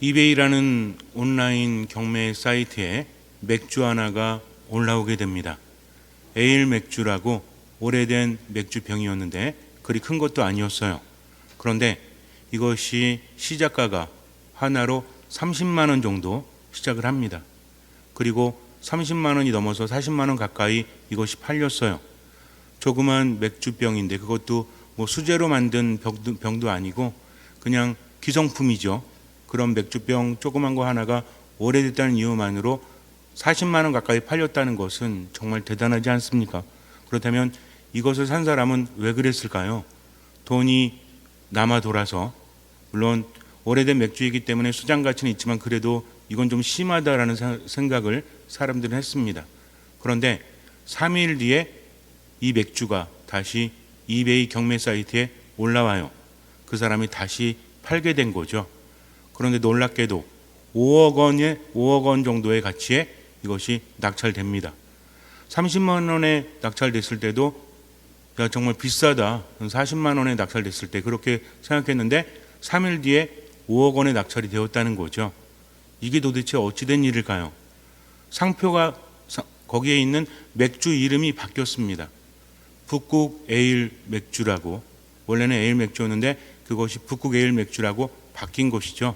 이베이라는 온라인 경매 사이트에 맥주 하나가 올라오게 됩니다. 에일 맥주라고 오래된 맥주병이었는데 그리 큰 것도 아니었어요. 그런데 이것이 시작가가 하나로 30만 원 정도 시작을 합니다. 그리고 30만 원이 넘어서 40만 원 가까이 이것이 팔렸어요. 조그만 맥주병인데 그것도 뭐 수제로 만든 병도 아니고 그냥 기성품이죠. 그런 맥주병 조그만 거 하나가 오래됐다는 이유만으로 40만 원 가까이 팔렸다는 것은 정말 대단하지 않습니까? 그렇다면 이것을 산 사람은 왜 그랬을까요? 돈이 남아 돌아서, 물론 오래된 맥주이기 때문에 수장 가치는 있지만 그래도 이건 좀 심하다라는 생각을 사람들은 했습니다. 그런데 3일 뒤에 이 맥주가 다시 이베이 경매 사이트에 올라와요. 그 사람이 다시 팔게 된 거죠. 그런데 놀랍게도 5억 원 정도의 가치에 이것이 낙찰됩니다. 30만 원에 낙찰됐을 때도 야 정말 비싸다, 40만 원에 낙찰됐을 때 그렇게 생각했는데 3일 뒤에 5억 원에 낙찰이 되었다는 거죠. 이게 도대체 어찌된 일일까요? 상표가 거기에 있는 맥주 이름이 바뀌었습니다. 북극 에일 맥주라고, 원래는 에일 맥주였는데 그것이 북극 에일 맥주라고 바뀐 것이죠.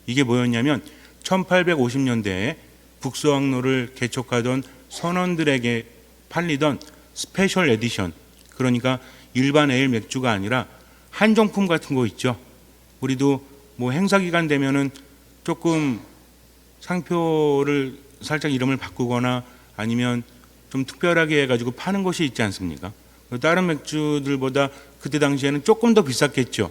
이게 뭐였냐면 1850년대에 북서항로를 개척하던 선원들에게 팔리던 스페셜 에디션, 그러니까 일반 에일 맥주가 아니라 한정품 같은 거 있죠. 우리도 뭐 행사 기간 되면은 조금 상표를 살짝 이름을 바꾸거나 아니면 좀 특별하게 해가지고 파는 것이 있지 않습니까? 다른 맥주들보다 그때 당시에는 조금 더 비쌌겠죠.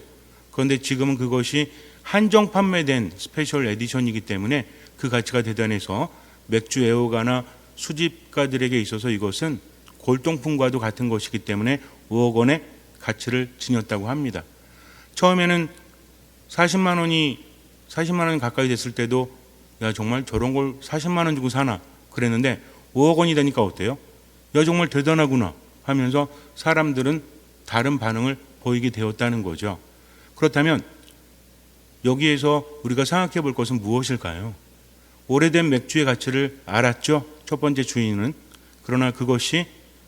그런데 지금은 그것이 한정 판매된 스페셜 에디션이기 때문에 그 가치가 대단해서 맥주 애호가나 수집가들에게 있어서 이것은 골동품과도 같은 것이기 때문에 5억 원의 가치를 지녔다고 합니다. 처음에는 40만 원 가까이 됐을 때도 야 정말 저런 걸 40만 원 주고 사나 그랬는데 5억 원이 되니까 어때요? 야 정말 대단하구나 하면서 사람들은 다른 반응을 보이게 되었다는 거죠. 그렇다면 여기에서 우리가 생각해 볼 것은 무엇일까요? 오래된 맥주의 가치를 알았죠, 첫 번째 주인은. 그러나 그것이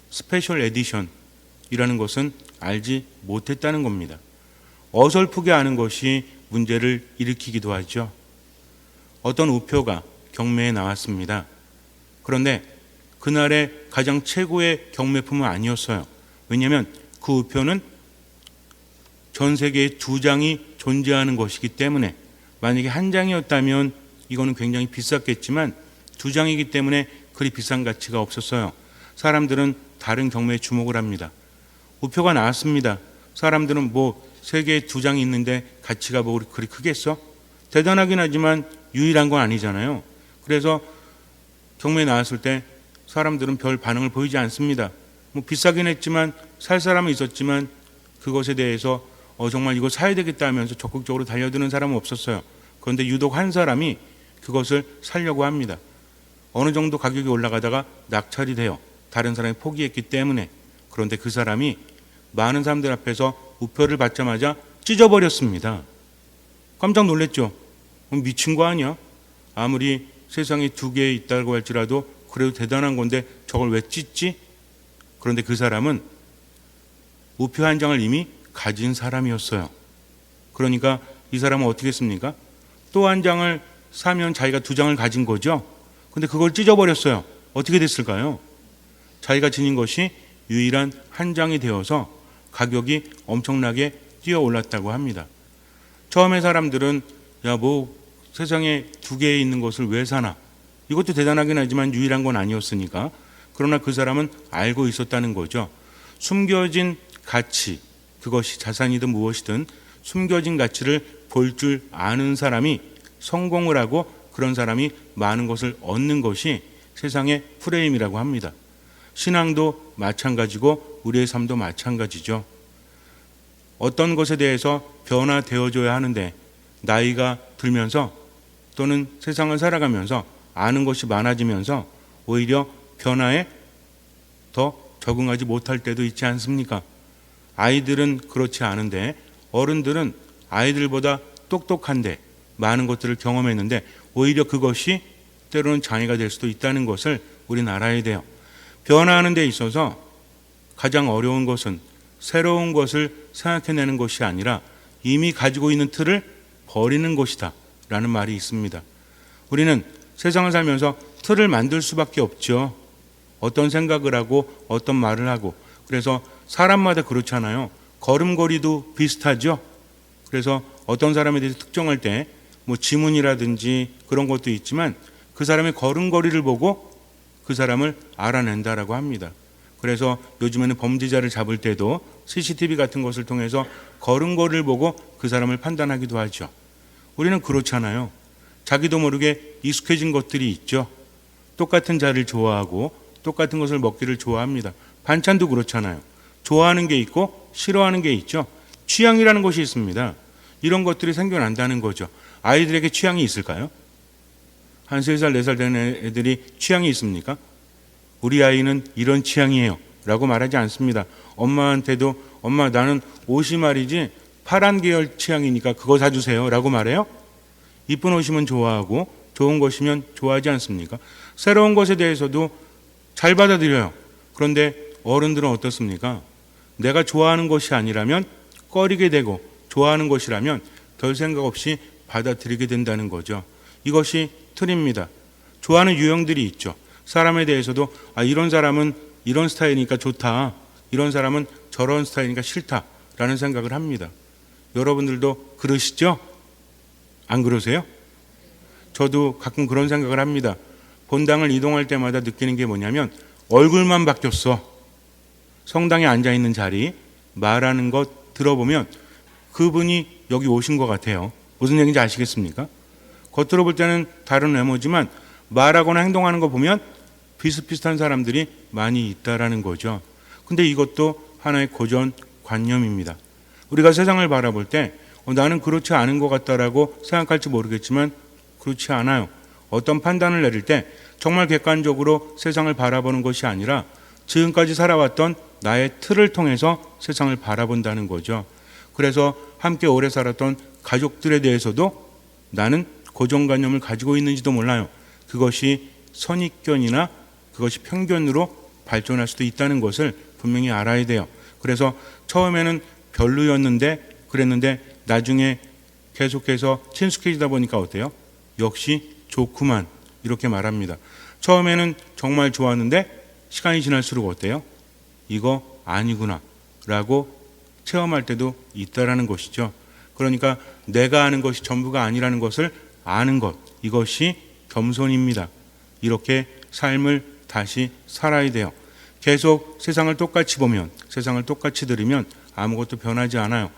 스페셜 에디션이라는 것은 알지 못했다는 겁니다. 어설프게 아는 것이 문제를 일으키기도 하죠. 어떤 우표가 경매에 나왔습니다. 그런데 그날의 가장 최고의 경매품은 아니었어요. 왜냐하면 그 우표는 전 세계에 2장이 존재하는 것이기 때문에, 만약에 한 장이었다면 이거는 굉장히 비쌌겠지만 2장이기 때문에 그리 비싼 가치가 없었어요. 사람들은 다른 경매에 주목을 합니다. 우표가 나왔습니다. 사람들은 뭐 세계에 2장이 있는데 가치가 뭐 그리 크겠어? 대단하긴 하지만 유일한 건 아니잖아요. 그래서 경매에 나왔을 때 사람들은 별 반응을 보이지 않습니다. 뭐 비싸긴 했지만 살 사람은 있었지만 그것에 대해서 정말 이거 사야 되겠다 하면서 적극적으로 달려드는 사람은 없었어요. 그런데 유독 한 사람이 그것을 사려고 합니다. 어느 정도 가격이 올라가다가 낙찰이 돼요. 다른 사람이 포기했기 때문에. 그런데 그 사람이 많은 사람들 앞에서 우표를 받자마자 찢어버렸습니다. 깜짝 놀랐죠. 미친 거 아니야? 아무리 세상에 2개 있다고 할지라도 그래도 대단한 건데 저걸 왜 찢지? 그런데 그 사람은 우표 한 장을 이미 가진 사람이었어요. 그러니까 이 사람은 어떻게 했습니까? 또 한 장을 사면 자기가 2장을 가진 거죠. 근데 그걸 찢어버렸어요. 어떻게 됐을까요? 자기가 지닌 것이 유일한 한 장이 되어서 가격이 엄청나게 뛰어 올랐다고 합니다. 처음에 사람들은 야 뭐 세상에 2개 있는 것을 왜 사나? 이것도 대단하긴 하지만 유일한 건 아니었으니까. 그러나 그 사람은 알고 있었다는 거죠. 숨겨진 가치, 그것이 자산이든 무엇이든 숨겨진 가치를 볼 줄 아는 사람이 성공을 하고 그런 사람이 많은 것을 얻는 것이 세상의 프레임이라고 합니다. 신앙도 마찬가지고 우리의 삶도 마찬가지죠. 어떤 것에 대해서 변화되어줘야 하는데 나이가 들면서 또는 세상을 살아가면서 아는 것이 많아지면서 오히려 변화에 더 적응하지 못할 때도 있지 않습니까? 아이들은 그렇지 않은데 어른들은 아이들보다 똑똑한데 많은 것들을 경험했는데 오히려 그것이 때로는 장애가 될 수도 있다는 것을 우리는 알아야 돼요. 변화하는 데 있어서 가장 어려운 것은 새로운 것을 생각해내는 것이 아니라 이미 가지고 있는 틀을 버리는 것이다 라는 말이 있습니다. 우리는 세상을 살면서 틀을 만들 수밖에 없죠. 어떤 생각을 하고 어떤 말을 하고. 그래서 사람마다 그렇잖아요. 걸음걸이도 비슷하죠. 그래서 어떤 사람에 대해서 특정할 때 뭐 지문이라든지 그런 것도 있지만 그 사람의 걸음걸이를 보고 그 사람을 알아낸다라고 합니다. 그래서 요즘에는 범죄자를 잡을 때도 CCTV 같은 것을 통해서 걸음걸이를 보고 그 사람을 판단하기도 하죠. 우리는 그렇잖아요. 자기도 모르게 익숙해진 것들이 있죠. 똑같은 자를 좋아하고 똑같은 것을 먹기를 좋아합니다. 반찬도 그렇잖아요. 좋아하는 게 있고 싫어하는 게 있죠. 취향이라는 것이 있습니다. 이런 것들이 생겨난다는 거죠. 아이들에게 취향이 있을까요? 한 3살, 4살 되는 애들이 취향이 있습니까? 우리 아이는 이런 취향이에요 라고 말하지 않습니다. 엄마한테도 엄마 나는 옷이 말이지 파란 계열 취향이니까 그거 사주세요 라고 말해요. 이쁜 옷이면 좋아하고 좋은 것이면 좋아하지 않습니까? 새로운 것에 대해서도 잘 받아들여요. 그런데 어른들은 어떻습니까? 내가 좋아하는 것이 아니라면 꺼리게 되고 좋아하는 것이라면 별 생각 없이 받아들이게 된다는 거죠. 이것이 틀입니다. 좋아하는 유형들이 있죠. 사람에 대해서도 이런 사람은 이런 스타일이니까 좋다. 이런 사람은 저런 스타일이니까 싫다라는 생각을 합니다. 여러분들도 그러시죠? 안 그러세요? 저도 가끔 그런 생각을 합니다. 본당을 이동할 때마다 느끼는 게 뭐냐면 얼굴만 바뀌었어. 성당에 앉아있는 자리, 말하는 것 들어보면 그분이 여기 오신 것 같아요. 무슨 얘기인지 아시겠습니까? 겉으로 볼 때는 다른 외모지만 말하거나 행동하는 거 보면 비슷비슷한 사람들이 많이 있다라는 거죠. 근데 이것도 하나의 고정관념입니다. 우리가 세상을 바라볼 때 나는 그렇지 않은 것 같다라고 생각할지 모르겠지만 그렇지 않아요. 어떤 판단을 내릴 때 정말 객관적으로 세상을 바라보는 것이 아니라 지금까지 살아왔던 나의 틀을 통해서 세상을 바라본다는 거죠. 그래서 함께 오래 살았던 가족들에 대해서도 나는 고정관념을 가지고 있는지도 몰라요. 그것이 선입견이나 그것이 편견으로 발전할 수도 있다는 것을 분명히 알아야 돼요. 그래서 처음에는 별로였는데 그랬는데 나중에 계속해서 친숙해지다 보니까 어때요? 역시 좋구만 이렇게 말합니다. 처음에는 정말 좋았는데 시간이 지날수록 어때요? 이거 아니구나 라고 체험할 때도 있다라는 것이죠. 그러니까 내가 아는 것이 전부가 아니라는 것을 아는 것, 이것이 겸손입니다. 이렇게 삶을 다시 살아야 돼요. 계속 세상을 똑같이 보면, 세상을 똑같이 들으면 아무것도 변하지 않아요.